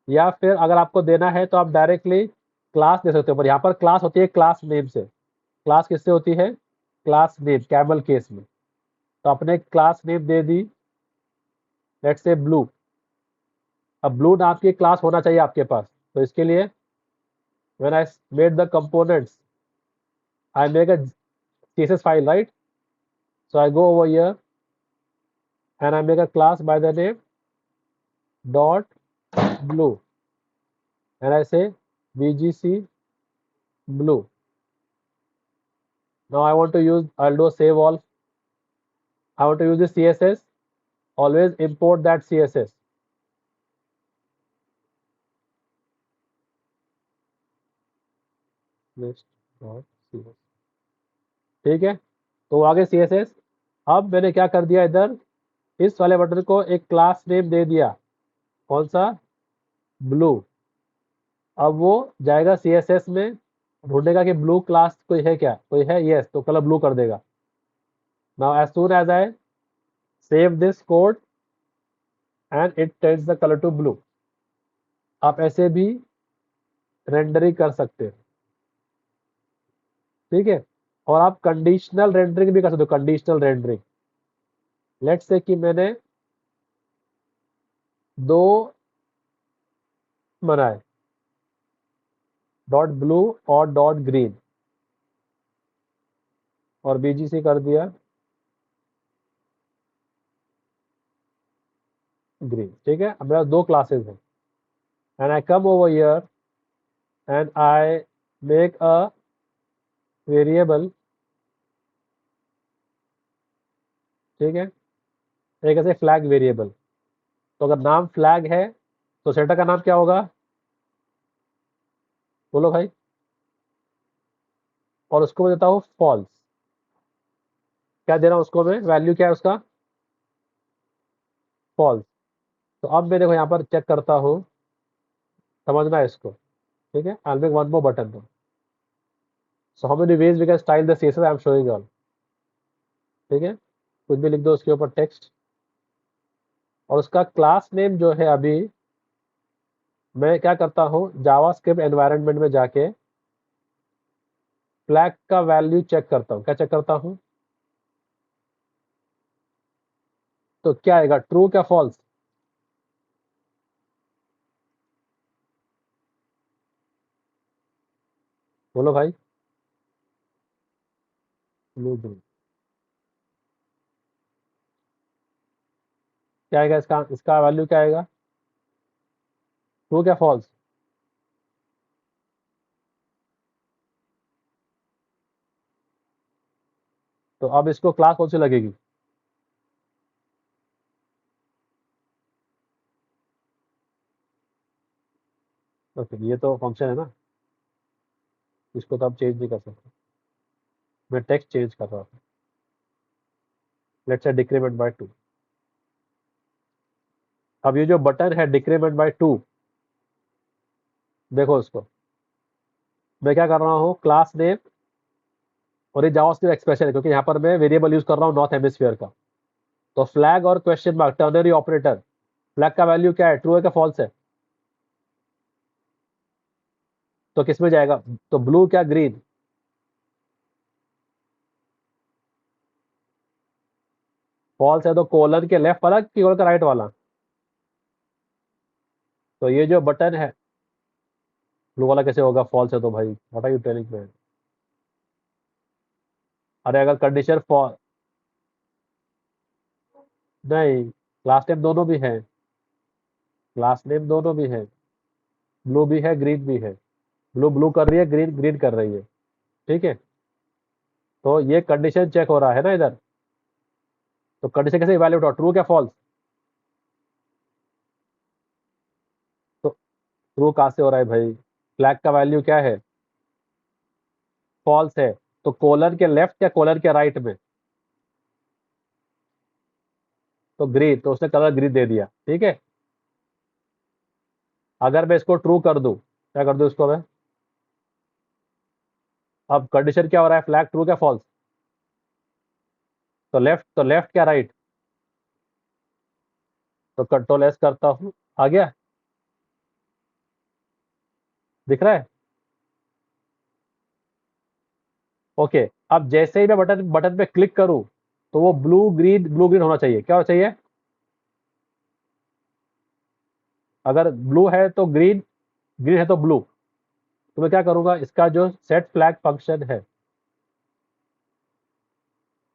या फिर अगर आपको देना है तो आप डायरेक्टली क्लास दे सकते हो। पर यहाँ पर क्लास होती है क्लास नेम से। क्लास किससे होती है? क्लास नेम, कैमल केस में। तो आपने class name they the, let's say blue. अब ब्लू नाम की क्लास होना चाहिए आपके पास। तो इसके लिए when I made the components, I make a CSS file, right? So I go over here and I make a class by the name dot blue, and I say VGC blue. Now I want to use, I'll do a save all. I want to use the CSS. Always import that CSS. List.cs, ठीक है। तो आगे CSS। अब मैंने क्या कर दिया, इधर इस वाले बटन को एक क्लास नेम दे दिया, कौन सा? ब्लू। अब वो जाएगा CSS में, ढूंढेगा कि ब्लू क्लास कोई है क्या, कोई है, यस, तो कलर ब्लू कर देगा। Now as soon as I save this code and it turns the colour to blue. आप ऐसे भी रेंडरिंग कर सकते हो, ठीक है। और आप कंडीशनल रेंडरिंग भी कर सकते हो, कंडीशनल रेंडरिंग। लेट्स से कि मैंने दो बनाए, डॉट ब्लू और डॉट ग्रीन, और BGC कर दिया ग्रीन, ठीक है। अब मेरा दो क्लासेस हैं, and I come over here and I make a variable, ठीक है, एक ऐसे फ्लैग वेरिएबल। तो अगर नाम फ्लैग है तो सेटर का नाम क्या होगा, बोलो भाई। और उसको मैं देता हूँ फॉल्स। क्या दे रहा हूँ उसको मैं, वैल्यू क्या है उसका? फॉल्स। तो अब मैं देखो यहाँ पर चेक करता हूँ, समझना है इसको, ठीक है। I'll make one more button now. So how many ways we can style the CSS? I am showing all, ठीक है। कुछ भी लिख दो उसके ऊपर टेक्स्ट, और उसका क्लास नेम जो है, अभी मैं क्या करता हूँ, जावास्क्रिप्ट एनवायरनमेंट में जाके फ्लैग का वैल्यू चेक करता हूँ, क्या चेक करता हूँ? तो क्या आएगा, ट्रू क्या फॉल्स? बोलो भाई। ब्लू ग्रीन क्या आएगा, इसका इसका वैल्यू क्या आएगा, ट्रू क्या फॉल्स? तो अब इसको क्लास कौन सी लगेगी? तो फिर ये तो फंक्शन है ना, इसको तो आप चेंज नहीं कर सकते। मैं टेक्स्ट चेंज कर रहा हूँ, लेट्स से डिक्रीमेंट बाय 2। अब ये जो बटन है डिक्रीमेंट बाय 2, देखो इसको, मैं क्या कर रहा हूँ, क्लास नेम और ये जावास्क्रिप्ट एक्सप्रेशन है, क्योंकि यहाँ पर मैं वेरिएबल यूज कर रहा हूँ नॉर्थ हेमिस्फीयर का। तो फ्लैग और question mark ternary operator, flag का वैल्यू क्या है, ट्रू है क्या फॉल्स है? तो किस में जाएगा, तो ब्लू क्या ग्रीन? फॉल्स है तो कोलन के लेफ्ट वाला कि कोलन का राइट वाला? तो ये जो बटन है, ब्लू वाला कैसे होगा, फॉल्स है तो भाई, what are you telling man? अरे अगर कंडीशन फॉल, नहीं, क्लास नेम दोनों भी है, क्लास नेम दोनों भी है, ब्लू भी है ग्रीन भी है। ब्लू ब्लू कर रही है, ग्रीन ग्रीन कर रही है, ठीक है। तो ये कंडीशन चेक हो रहा है ना इधर, तो कंडीशन कैसे इवैल्यूएट हो, ट्रू क्या फॉल्स? तो ट्रू कहाँ से हो रहा है भाई, फ्लैग का वैल्यू क्या है, फॉल्स है। तो कोलन के लेफ्ट या कोलन के राइट में? तो ग्रीन, तो उसने कलर ग्रीन दे दिया, ठीक है। अगर मैं इसको ट्रू कर दूं, क्या कर दूं इसको मैं, अब कंडीशन क्या हो रहा है, फ्लैग ट्रू क्या फॉल्स? तो लेफ्ट क्या राइट? तो कंट्रोल एस करता हूं, आ गया, दिख रहा है? ओके। अब जैसे ही मैं बटन बटन पे क्लिक करूं, तो वो ब्लू ग्रीन होना चाहिए, क्या होना चाहिए? अगर ब्लू है तो ग्रीन, ग्रीन है तो ब्लू। तो मैं क्या करूंगा, इसका जो सेट फ्लैग फंक्शन है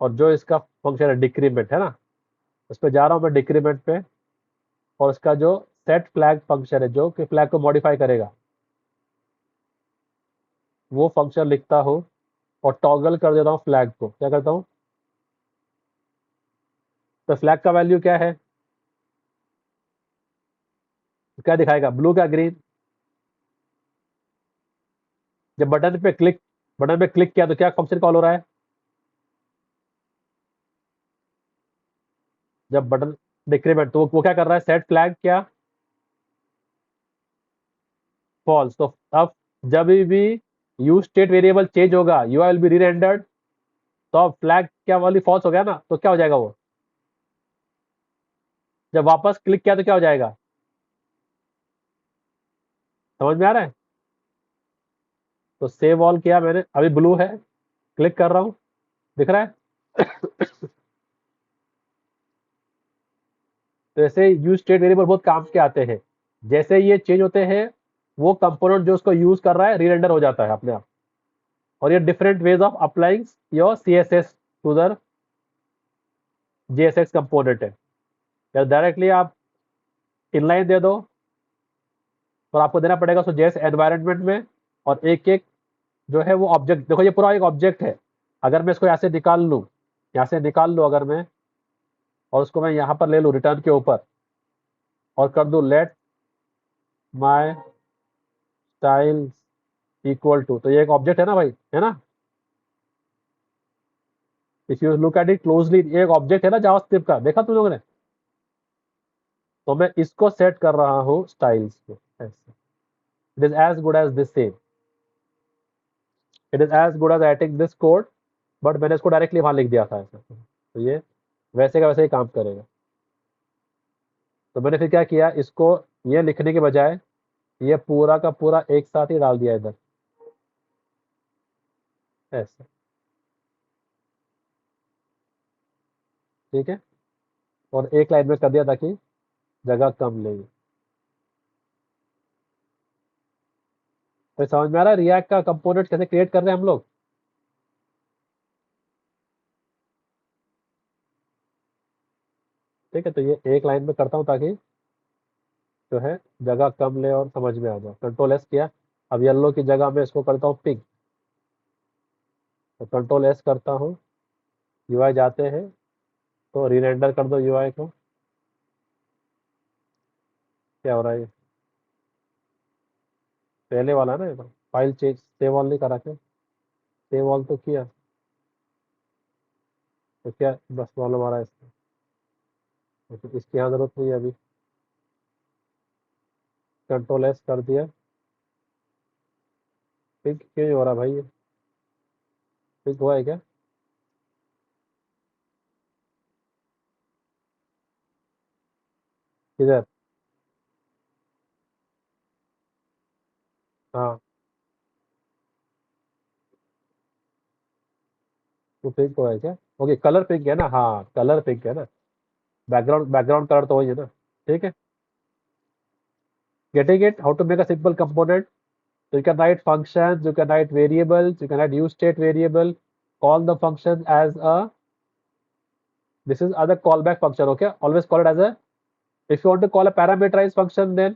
और जो इसका फंक्शन है डिक्रीमेंट है ना, उस पर जा रहा हूं मैं डिक्रीमेंट पे, और उसका जो सेट फ्लैग फंक्शन है जो कि फ्लैग को मॉडिफाई करेगा, वो फंक्शन लिखता हूँ और टॉगल कर देता हूँ फ्लैग को, क्या करता हूँ, तो फ्लैग का वैल्यू क्या है, क्या दिखाएगा, ब्लू क्या ग्रीन? जब बटन पे क्लिक किया तो क्या फंक्शन कॉल हो रहा है, जब बटन डिक्रीमेंट, तो वो क्या कर रहा है, सेट फ्लैग क्या, फॉल्स। तो अब जब भी यूज स्टेट वेरिएबल चेंज होगा, यूआई विल बी री रेंडर्ड, तो अब फ्लैग क्या वाली फॉल्स हो गया ना, तो क्या हो जाएगा वो, जब वापस क्लिक किया तो क्या हो जाएगा, समझ में आ रहा है? तो सेव ऑल किया मैंने, अभी ब्लू है, क्लिक कर रहा हूं, दिख रहा है? तो ऐसे यूज स्टेट वेरिएबल बहुत काम के आते हैं, जैसे ये चेंज होते हैं, वो कंपोनेंट जो उसको यूज कर रहा है री रेंडर हो जाता है अपने आप। और ये different ways of applying your CSS to the JSX component है, या डायरेक्टली आप इनलाइन दे दो, और आपको देना पड़ेगा उसको जेएस एनवायरनमेंट में, और एक एक जो है वो ऑब्जेक्ट, देखो ये पूरा एक ऑब्जेक्ट है। अगर मैं इसको यहाँ से निकाल लूँ, यहाँ से निकाल लूँ अगर मैं, और उसको मैं यहाँ पर ले लूँ रिटर्न के ऊपर, और कर दूँ let my style equal to, तो ये एक ऑब्जेक्ट है ना भाई, है ना? If you look at it closely, ये एक ऑब्जेक्ट है ना जावास्क्रिप्ट का, देखा तुम लोगों ने? तो मैं इसको सेट कर रहा हूँ स्टाइल्स को ऐसे, it is as good as this same, it is as good as writing this code, but मैंने इसको डायरेक्टली वहां लिख दिया था ऐसा, तो ये वैसे का वैसे ही काम करेगा। तो मैंने फिर क्या किया, इसको ये लिखने के बजाय ये पूरा का पूरा एक साथ ही डाल दिया इधर, ऐसे, ठीक है। और एक लाइन में कर दिया ताकि जगह कम लेगी। तो समझ में आ रहा है रिएक्ट का कंपोनेंट कैसे क्रिएट कर रहे हैं हम लोग। ठीक है, तो ये एक लाइन में करता हूँ ताकि जो है जगह कम ले और समझ में आ जाए। कंट्रोल एस किया। अब येलो की जगह मैं इसको करता हूँ पिंक। तो कंट्रोल एस करता हूँ, यूआई जाते हैं, तो रीरेंडर कर दो यूआई को। क्या हो रहा है ये? पहले वाला ना, फाइल चेंज सेव ऑल नहीं करा क्या? सेव ऑल तो किया, तो क्या बस प्रॉब्लम आ रहा है इसमें? तो इसकी यहाँ जरूरत नहीं है अभी। कंट्रोल एस कर दिया। पिंक क्यों नहीं हो रहा भाई ये? पिंक हुआ है क्या? किधर? हाँ, वो पिंक हुआ है क्या? ओके, कलर पिंक है ना, हाँ कलर पिंक है ना। बैकग्राउंड कलर तो वही है ना। ठीक है। Getting it? How to make a simple component? So you can write functions, you can write variables, you can write use state variable, call the function as a, this is other callback function, okay? Always call it as a, if you want to call a parameterized function, then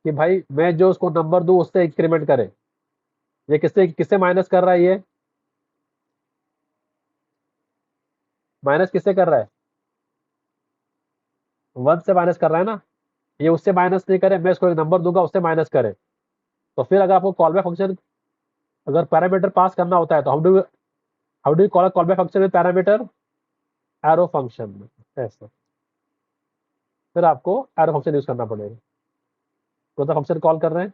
कि भाई मैं जो उसको number दूं उससे increment करे। ये किससे किससे माइनस कर रहा है ये? माइनस किससे कर रहा है? 1 से माइनस कर रहा है ना। ये उससे माइनस नहीं करे, मैं इसको एक नंबर दूंगा उससे माइनस करे। तो फिर अगर आपको कॉलबैक फंक्शन अगर पैरामीटर पास करना होता है तो how do you call a callback function with parameter? Arrow function में, ऐसा। फिर आपको एरो फंक्शन यूज करना पड़ेगा। कौन सा फंक्शन कॉल कर रहे हैं?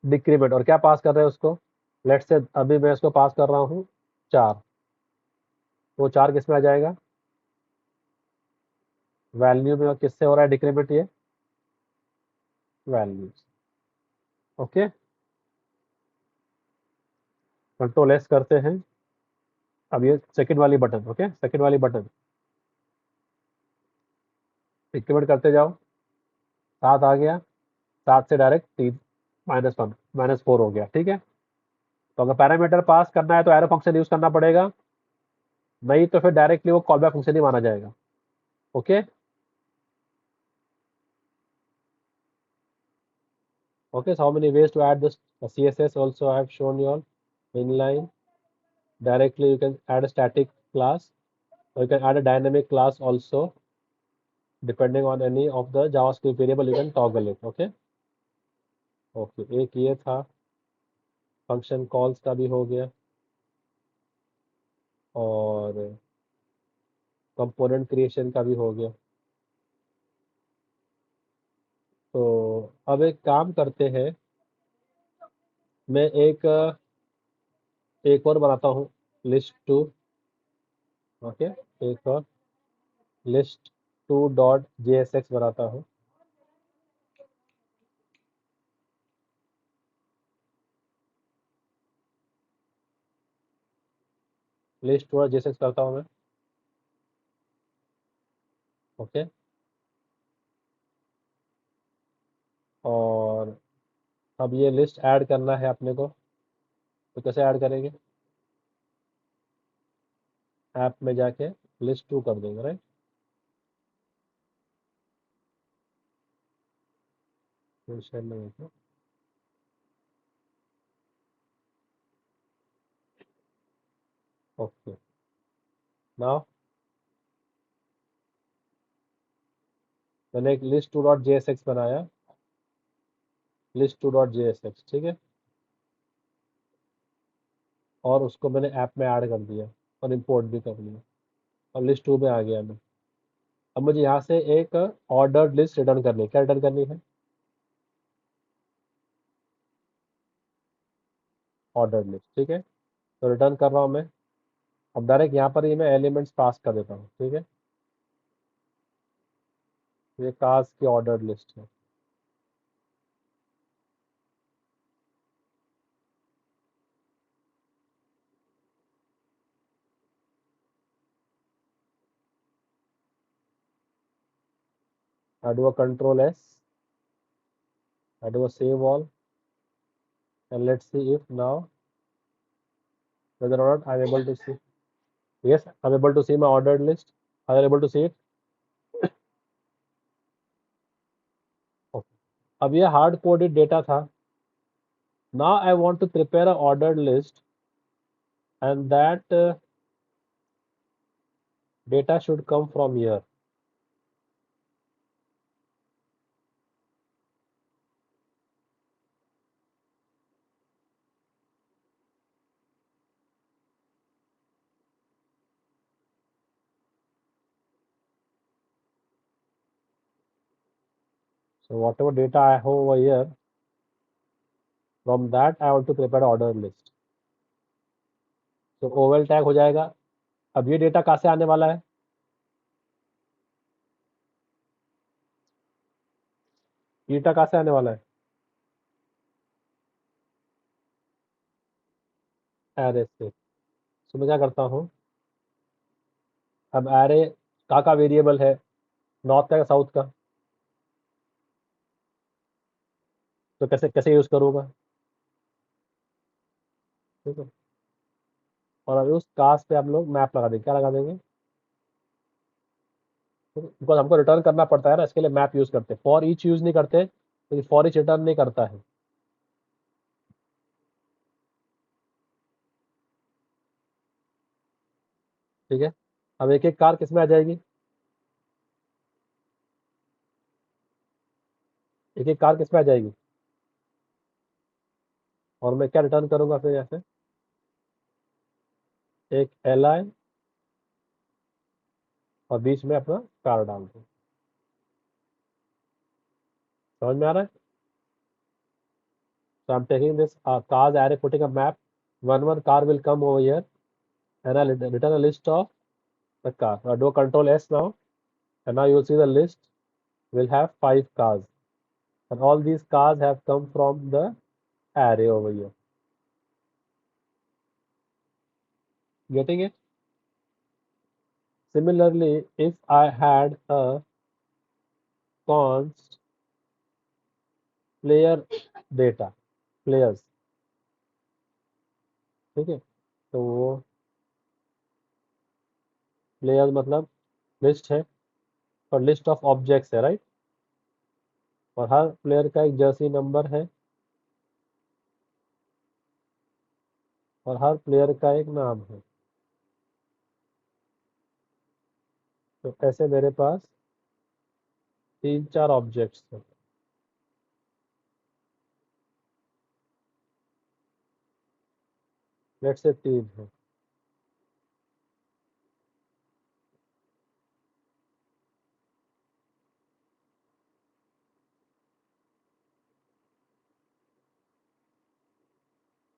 डिक्रीमेंट। और क्या पास कर रहे हैं उसको? लेट से अभी मैं इसको पास कर रहा हूँ 4। वो 4 किस में आ जाएगा? वैल्यू में। और किससे हो रहा है डिक्रीमेंट ये? वैल्यू। ओके। कंट्रोल एस करते हैं। अब ये सेकंड वाली बटन, ओके सेकंड वाली बटन डिक्रीमेंट करते जाओ। 7 आ गया। 7 से डायरेक्ट 3 -1 -4 हो गया, ठीक है। तो अगर पैरामीटर पास करना है तो एरो फंक्शन यूज करना पड़ेगा, नहीं तो फिर डायरेक्टली वो कॉलबैक फंक्शन ही माना जाएगा। Okay. Okay, so how many ways to add this CSS also I have shown you all. Inline, directly you can add a static class, or you can add a dynamic class also. Depending on any of the JavaScript variable, you can toggle it. Okay. Okay, एक ये था, function calls का भी हो गया, और component creation का भी हो गया। तो अब एक काम करते हैं, मैं एक और बनाता हूँ, लिस्ट टू। ओके, एक और लिस्ट टू डॉट JSX बनाता हूँ। लिस्ट टू डॉट JSX करता हूँ मैं। ओके। और अब ये लिस्ट ऐड करना है अपने को, तो कैसे ऐड करेंगे? ऐप में जाके लिस्ट टू कर देंगे, राइट। शेयर में होगा। ओके, नाउ मैंने एक लिस्ट टू डॉट JSX बनाया, लिस्ट टू डॉट JSX, ठीक है। और उसको मैंने ऐप में ऐड कर दिया और इंपोर्ट भी कर लिया। अब लिस्ट टू में आ गया मैं। अब मुझे यहाँ से एक ऑर्डर्ड लिस्ट रिटर्न करनी है। क्या रिटर्न करनी है? ऑर्डर्ड लिस्ट, ठीक है। तो रिटर्न कर रहा हूँ मैं। अब डायरेक्ट यहाँ पर ही मैं एलिमेंट्स पास कर देता हूँ, ठीक है। ये क्लास की ऑर्डर्ड लिस्ट है। I do a control S, I do a save all, and let's see if now whether or not I'm able to see. Yes, I'm able to see my ordered list. Are you able to see it? Okay. अब ये hard coded data था. Now I want to prepare an ordered list, and that data should come from here. So whatever data I have over here, from that I want to prepare order list. तो Oval tag हो जाएगा. अब ये data कहाँ से आने वाला है? डेटा कहाँ से आने वाला है? एरे से. तो मैं क्या करता हूँ, अब एरे कहाँ का वेरिएबल है, नॉर्थ का या साउथ का, तो कैसे कैसे यूज करूँगा. ठीक है. और अभी उस कास्ट पे हम लोग मैप लगा देंगे. क्या लगा देंगे? बिकॉज हमको रिटर्न करना पड़ता है ना, इसके लिए मैप यूज करते हैं. फॉर ईच यूज नहीं करते, क्योंकि फॉर ईच रिटर्न नहीं करता है. ठीक है. अब एक एक कार किस में आ जाएगी? एक एक कार किस में आ जाएगी? और मैं क्या रिटर्न करूंगा फिर यहाँ से? एक एल आई और बीच में अपना कार डाल दूँ. समझ में आ रहा है? So I'm taking this cars array, putting a map. One car will come over here, and I'll return a list of the car. I'll do Control S now, and now you'll see the list will have 5 cars, and all these cars have come from the array over here. Getting it? Similarly, if I had a const player data, players, ठीक है, तो वो players मतलब list है, और list of objects है, right. और हर player का एक जर्सी नंबर है, और हर प्लेयर का एक नाम है. तो ऐसे मेरे पास 3-4 ऑब्जेक्ट्स हैं. लेट्स से 3 है.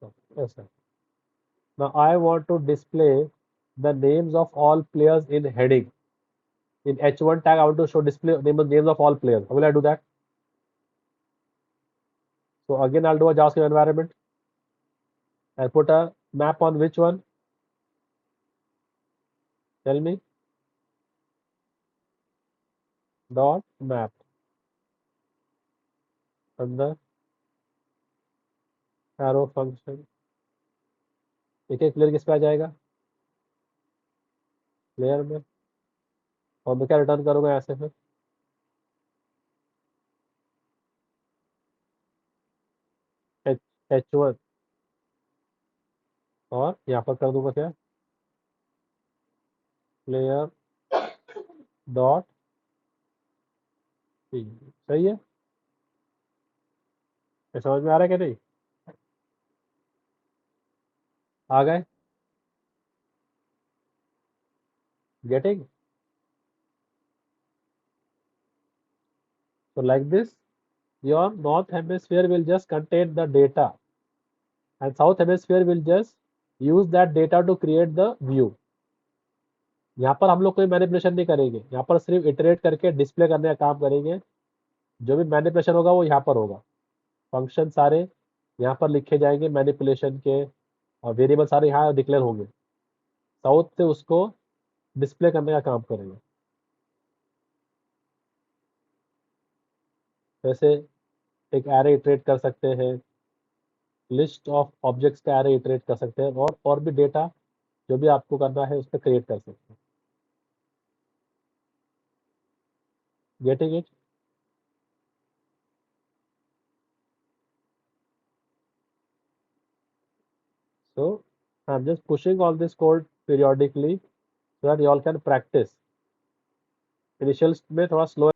तो ऐसा. Now I want to display the names of all players in heading. In H1 tag, I want to show display names of all players. How will I do that? So again, I'll do a JavaScript environment. I'll put a map on which one? Tell me. Dot map. And the arrow function. एक एक player किस पे आ जाएगा? Player में. और मैं क्या return करूंगा ऐसे फिर? H1. और यहाँ पर कर दूंगा क्या? Player dot. सही है. ये समझ में आ रहा है क्या नहीं? आ गए? Getting? So like this, your north hemisphere will just contain the data, and south hemisphere will just use that data to create the view. यहाँ पर हम लोग कोई मैनिपुलेशन नहीं करेंगे, यहाँ पर सिर्फ इटरेट करके डिस्प्ले करने का काम करेंगे. जो भी मैनिपुलेशन होगा वो यहाँ पर होगा. फंक्शन सारे यहाँ पर लिखे जाएंगे मैनिपुलेशन के, और वेरिएबल सारे यहाँ डिक्लेयर होंगे. साउथ से उसको डिस्प्ले करने का काम करेंगे. वैसे एक एरे इटरेट कर सकते हैं, लिस्ट ऑफ ऑब्जेक्ट्स का एरे इटरेट कर सकते हैं, और भी डेटा जो भी आपको करना है उस पर क्रिएट कर सकते हैं। Getting it? So I'm just pushing all this code periodically so that you all can practice. Initial में थोड़ा स्लो